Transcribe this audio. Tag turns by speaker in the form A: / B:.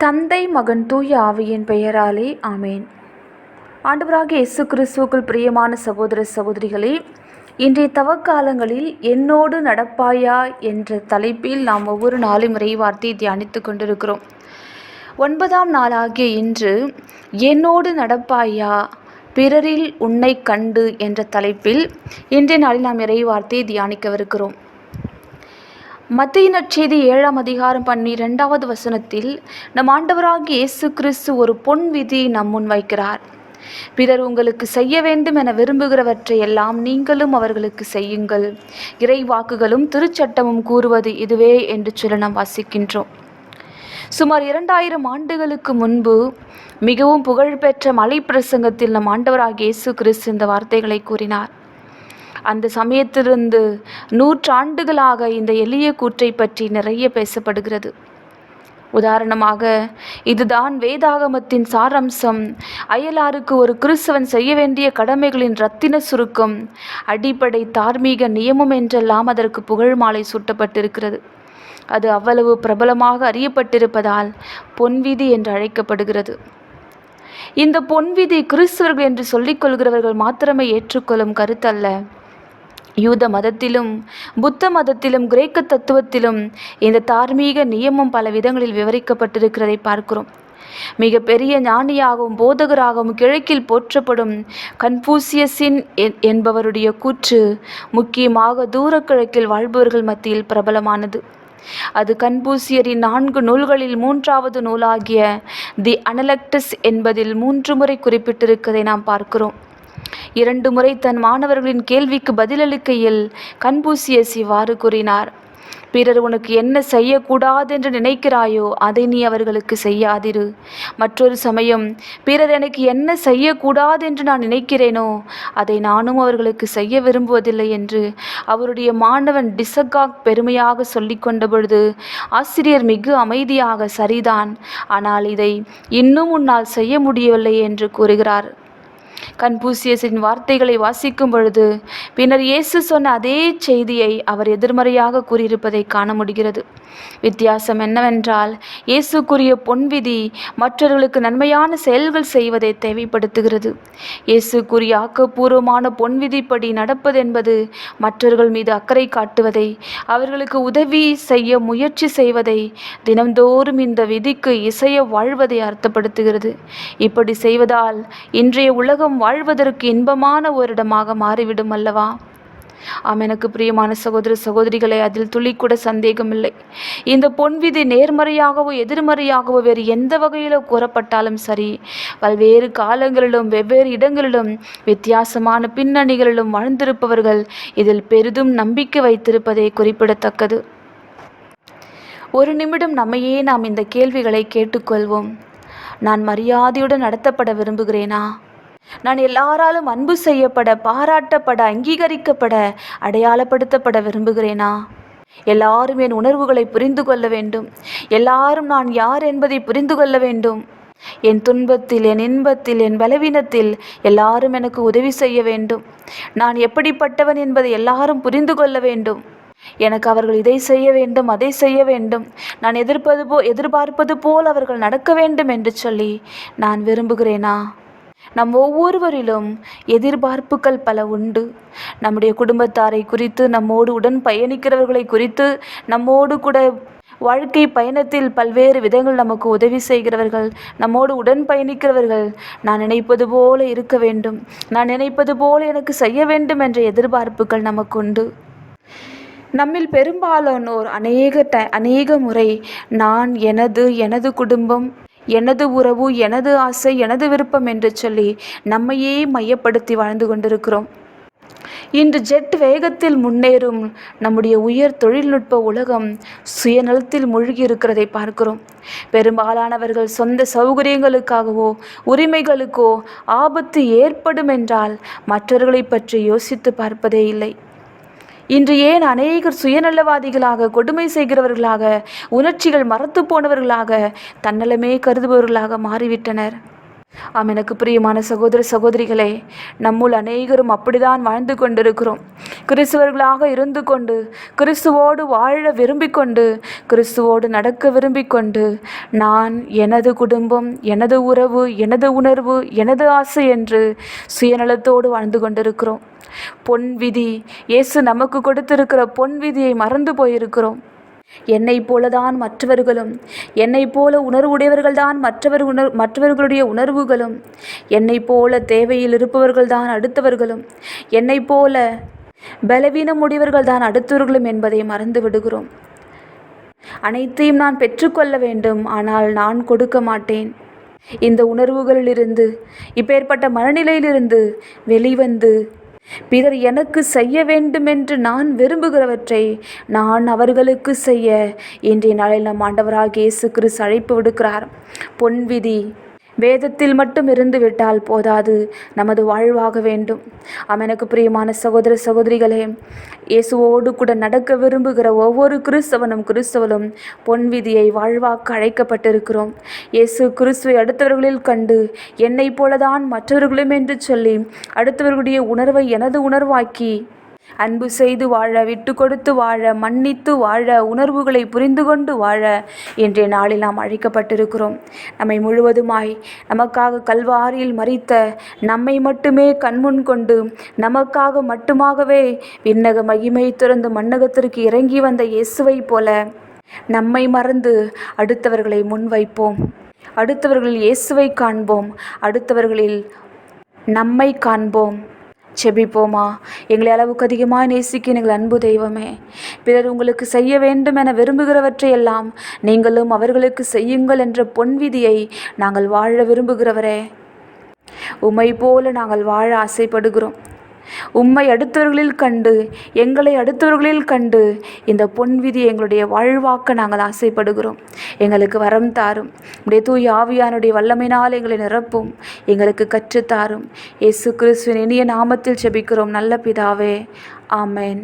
A: தந்தை மகன் தூய ஆவியின் பெயராலே ஆமேன். ஆண்டவராகிய இயேசு கிறிஸ்துவுக்குள் பிரியமான சகோதர சகோதரிகளே, இன்றைய தவக்காலங்களில் என்னோடு நடப்பாயா என்ற தலைப்பில் நாம் ஒவ்வொரு நாளும் இறை வார்த்தையை தியானித்து கொண்டிருக்கிறோம். 9ஆம் நாளாகிய இன்று என்னோடு நடப்பாயா பிறரில் உன்னை கண்டு என்ற தலைப்பில் இன்றைய நாளில் நாம் இறை வார்த்தையை தியானிக்கவிருக்கிறோம். மத்தேயு நற்செய்தி 7ஆம் அதிகாரம் 12வது வசனத்தில் நம் ஆண்டவராகிய இயேசு கிறிஸ்து ஒரு பொன் விதியை நம் முன் வைக்கிறார். பிறர் உங்களுக்கு செய்ய வேண்டும் என விரும்புகிறவற்றை எல்லாம் நீங்களும் அவர்களுக்கு செய்யுங்கள். இறை வாக்குகளும் திருச்சட்டமும் கூறுவது இதுவே என்று சொல்ல நாம் வாசிக்கின்றோம். சுமார் 2000 ஆண்டுகளுக்கு முன்பு மிகவும் புகழ்பெற்ற மலை பிரசங்கத்தில் நம் ஆண்டவராகிய இயேசு கிறிஸ்து இந்த வார்த்தைகளை கூறினார். அந்த சமயத்திலிருந்து நூற்றாண்டுகளாக இந்த எளிய கூற்றை பற்றி நிறைய பேசப்படுகிறது. உதாரணமாக, இதுதான் வேதாகமத்தின் சாரம்சம், அயலாருக்கு ஒரு கிறிஸ்தவன் செய்ய வேண்டிய கடமைகளின் இரத்தின சுருக்கம், அடிப்படை தார்மீக நியமம் என்றெல்லாம் அதற்கு புகழ் மாலை சூட்டப்பட்டிருக்கிறது. அது அவ்வளவு பிரபலமாக அறியப்பட்டிருப்பதால் பொன்விதி என்று அழைக்கப்படுகிறது. இந்த பொன்விதி கிறிஸ்தவர்கள் என்று சொல்லிக் கொள்கிறவர்கள் மாத்திரமே ஏற்றுக்கொள்ளும் கருத்தல்ல. யூத மதத்திலும் புத்த மதத்திலும் கிரேக்க தத்துவத்திலும் இந்த தார்மீக நியமம் பல விதங்களில் விவரிக்கப்பட்டிருக்கிறதை பார்க்கிறோம். மிக பெரிய ஞானியாகவும் போதகராகவும் கிழக்கில் போற்றப்படும் கன்பூசியஸின் என்பவருடைய கூற்று முக்கியமாக தூர கிழக்கில் வாழ்பவர்கள் மத்தியில் பிரபலமானது. அது கன்பூசியரின் 4 நூல்களில் 3வது நூலாகிய தி அனலக்டஸ் என்பதில் 3 முறை குறிப்பிட்டிருக்கிறதை நாம் பார்க்கிறோம். 2 முறை தன் மாணவர்களின் கேள்விக்கு பதிலளிக்கையில் கன்பூசியஸ் இவ்வாறு கூறினார்: பிறர் உனக்கு என்ன செய்யக்கூடாதென்று நினைக்கிறாயோ அதை நீ அவர்களுக்கு செய்யாதிரு. மற்றொரு சமயம், பிறர் எனக்கு என்ன செய்யக்கூடாதென்று நான் நினைக்கிறேனோ அதை நானும் அவர்களுக்கு செய்ய விரும்புவதில்லை என்று அவருடைய மாணவன் டிசகாக் பெருமையாக சொல்லி கொண்ட பொழுது ஆசிரியர் மிக அமைதியாக, சரிதான், ஆனால் இதை இன்னும் உன்னால் செய்ய முடியவில்லை என்று கூறுகிறார். கன்பூசியஸின் வார்த்தைகளை வாசிக்கும் பொழுது பின்னர் இயேசு சொன்ன அதே செய்தியை அவர் எதிர்மறையாக கூறியிருப்பதை காண முடிகிறது. வித்தியாசம் என்னவென்றால், இயேசு கூறிய பொன்விதி மற்றவர்களுக்கு நன்மையான செயல்கள் செய்வதை தேவைப்படுத்துகிறது. இயேசு கூறிய ஆக்கப்பூர்வமான பொன்விதிப்படி நடப்பது என்பது மற்றவர்கள் மீது அக்கறை காட்டுவதை, அவர்களுக்கு உதவி செய்ய முயற்சி செய்வதை, தினந்தோறும் இந்த விதிக்கு இசைய வாழ்வதை அர்த்தப்படுத்துகிறது. இப்படி செய்வதால் இன்றைய உலகம் வாழ்வதற்கு இன்பமான ஓரிடமாக மாறிவிடும் அல்லவா? எனக்கு பிரியமான சகோதர சகோதரிகளே, அதில் துளி கூட சந்தேகமில்லை. இந்த பொன்விதி நேர்மறையாகவோ எதிர்மறையாகவோ வேறு எந்த வகையிலோ கூறப்பட்டாலும் சரி, பல்வேறு காலங்களிலும் வெவ்வேறு இடங்களிலும் வித்தியாசமான பின்னணிகளிலும் வாழ்ந்திருப்பவர்கள் இதில் பெரிதும் நம்பிக்கை வைத்திருப்பதே குறிப்பிடத்தக்கது. ஒரு நிமிடம் நம்மையே நாம் இந்த கேள்விகளை கேட்டுக்கொள்வோம். நான் மரியாதையுடன் நடத்தப்பட விரும்புகிறேனா? நான் எல்லாராலும் அன்பு செய்யப்பட, பாராட்டப்பட, அங்கீகரிக்கப்பட, அடையாளப்படுத்தப்பட விரும்புகிறேனா? எல்லாரும் என் உணர்வுகளை புரிந்து கொள்ள வேண்டும். எல்லாரும் நான் யார் என்பதை புரிந்து கொள்ள வேண்டும். என் துன்பத்தில், என் இன்பத்தில், என் பலவீனத்தில் எல்லாரும் எனக்கு உதவி செய்ய வேண்டும். நான் எப்படிப்பட்டவன் என்பதை எல்லாரும் புரிந்து கொள்ள வேண்டும். எனக்கு அவர்கள் இதை செய்ய வேண்டும், அதை செய்ய வேண்டும், நான் எதிர்பார்ப்பது போல் அவர்கள் நடக்க வேண்டும் என்று சொல்லி நான் விரும்புகிறேனா? நம் ஒவ்வொருவரிலும் எதிர்பார்ப்புகள் பல உண்டு. நம்முடைய குடும்பத்தாரை குறித்து, நம்மோடு உடன் பயணிக்கிறவர்களை குறித்து, நம்மோடு கூட வாழ்க்கை பயணத்தில் பல்வேறு விதங்கள் நமக்கு உதவி செய்கிறவர்கள், நம்மோடு உடன் பயணிக்கிறவர்கள் நான் நினைப்பது போல இருக்க வேண்டும், நான் நினைப்பது போல எனக்கு செய்ய வேண்டும் என்ற எதிர்பார்ப்புகள் நமக்கு உண்டு. நம்மில் பெரும்பாலானோர் அநேக முறை நான், எனது குடும்பம், எனது உறவு, எனது ஆசை, எனது விருப்பம் என்று சொல்லி நம்மையே மையப்படுத்தி வாழ்ந்து கொண்டிருக்கிறோம். இன்று ஜெட் வேகத்தில் முன்னேறும் நம்முடைய உயர் தொழில்நுட்ப உலகம் சுயநலத்தில் மூழ்கி இருக்கிறதை பார்க்கிறோம். பெரும்பாலானவர்கள் சொந்த சௌகரியங்களுக்காகவோ உரிமைகளுக்கோ ஆபத்து ஏற்படும் என்றால் மற்றவர்களை பற்றி யோசித்து பார்ப்பதே இல்லை. இன்று ஏன் அநேகர் சுயநலவாதிகளாக, கொடுமை செய்கிறவர்களாக, உணர்ச்சிகள் மறத்து போனவர்களாக, தன்னலமே கருதுபவர்களாக மாறிவிட்டனர்? எனக்கு பிரியமான சகோதர சகோதரிகளே, நம்முள் அநேகரும் அப்படிதான் வாழ்ந்து கொண்டிருக்கிறோம். கிறிஸ்துவர்களாக இருந்து கொண்டு, கிறிஸ்துவோடு வாழ விரும்பிக் கொண்டு, கிறிஸ்துவோடு நடக்க விரும்பிக் கொண்டு, நான், எனது குடும்பம், எனது உறவு, எனது உணர்வு, எனது ஆசை என்று சுயநலத்தோடு வாழ்ந்து கொண்டிருக்கிறோம். பொன் விதி, இயேசு நமக்கு கொடுத்திருக்கிற பொன் விதியை மறந்து போயிருக்கிறோம். என்னை போலதான் மற்றவர்களும், என்னை போல உணர்வுடையவர்கள்தான் மற்றவர்களுடைய உணர்வுகளும், என்னை போல தேவையில் இருப்பவர்கள்தான் அடுத்தவர்களும், என்னை போல பலவீனம் உடையவர்கள்தான் அடுத்தவர்களும் என்பதை மறந்து விடுகிறோம். அனைத்தையும் நான் பெற்றுக்கொள்ள வேண்டும், ஆனால் நான் கொடுக்க மாட்டேன். இந்த உணர்வுகளிலிருந்து, இப்பேற்பட்ட மனநிலையிலிருந்து வெளிவந்து பிறர் எனக்கு செய்ய வேண்டுமென்று நான் விரும்புகிறவற்றை நான் அவர்களுக்கு செய்ய இன்றைய நாளில் நம் ஆண்டவராகிய இயேசு கிறிஸ்து அழைப்பு விடுக்கிறார். பொன் விதி வேதத்தில் மட்டும் இருந்து விட்டால் போதாது, நமது வாழ்வாக வேண்டும். எனக்கு பிரியமான சகோதர சகோதரிகளே, இயேசுவோடு கூட நடக்க விரும்புகிற ஒவ்வொரு கிறிஸ்தவனும் பொன் விதியை வாழ்வாக்க அழைக்கப்பட்டிருக்கிறோம். இயேசு கிறிஸ்துவை அடுத்தவர்களில் கண்டு என்னை போலதான் மற்றவர்களும் என்று சொல்லி அடுத்தவர்களுடைய உணர்வை எனது உணர்வாக்கி அன்பு செய்து வாழ, விட்டு கொடுத்து வாழ, மன்னித்து வாழ, உணர்வுகளை புரிந்து கொண்டு வாழ இன்றைய நாளில் நாம் அழைக்கப்பட்டிருக்கிறோம். நம்மை முழுவதுமாய் நமக்காக கல்வாரியில் மரித்த, நம்மை மட்டுமே கண்முன் கொண்டு நமக்காக மட்டுமாகவே விண்ணக மகிமை துறந்து மண்ணகத்திற்கு இறங்கி வந்த இயேசுவை போல நம்மை மறந்து அடுத்தவர்களை முன்வைப்போம். அடுத்தவர்களில் இயேசுவை காண்போம், அடுத்தவர்களில் நம்மை காண்போம். செபிப்போமா? எங்களை அளவுக்கு அதிகமாக நேசிக்க எங்கள் அன்பு தெய்வமே, பிறர் உங்களுக்கு செய்ய வேண்டும் என விரும்புகிறவற்றையெல்லாம் நீங்களும் அவர்களுக்கு செய்யுங்கள் என்ற பொன் விதியை நாங்கள் வாழ விரும்புகிறவரே, உம்மை போல நாங்கள் வாழ ஆசைப்படுகிறோம். உம்மை அடுத்தவர்களில் கண்டு, எங்களை அடுத்தவர்களில் கண்டு இந்த பொன் விதி எங்களுடைய வாழ்வாக்க நாங்கள் ஆசைப்படுகிறோம். எங்களுக்கு வரம் தாரும். உடைய தூய ஆவியானுடைய வல்லமையினால் எங்களை நிரப்பும், எங்களுக்கு கற்றுத்தாரும். இயேசு கிறிஸ்துவின் இனிய நாமத்தில் ஜெபிக்கிறோம் நல்ல பிதாவே, ஆமென்.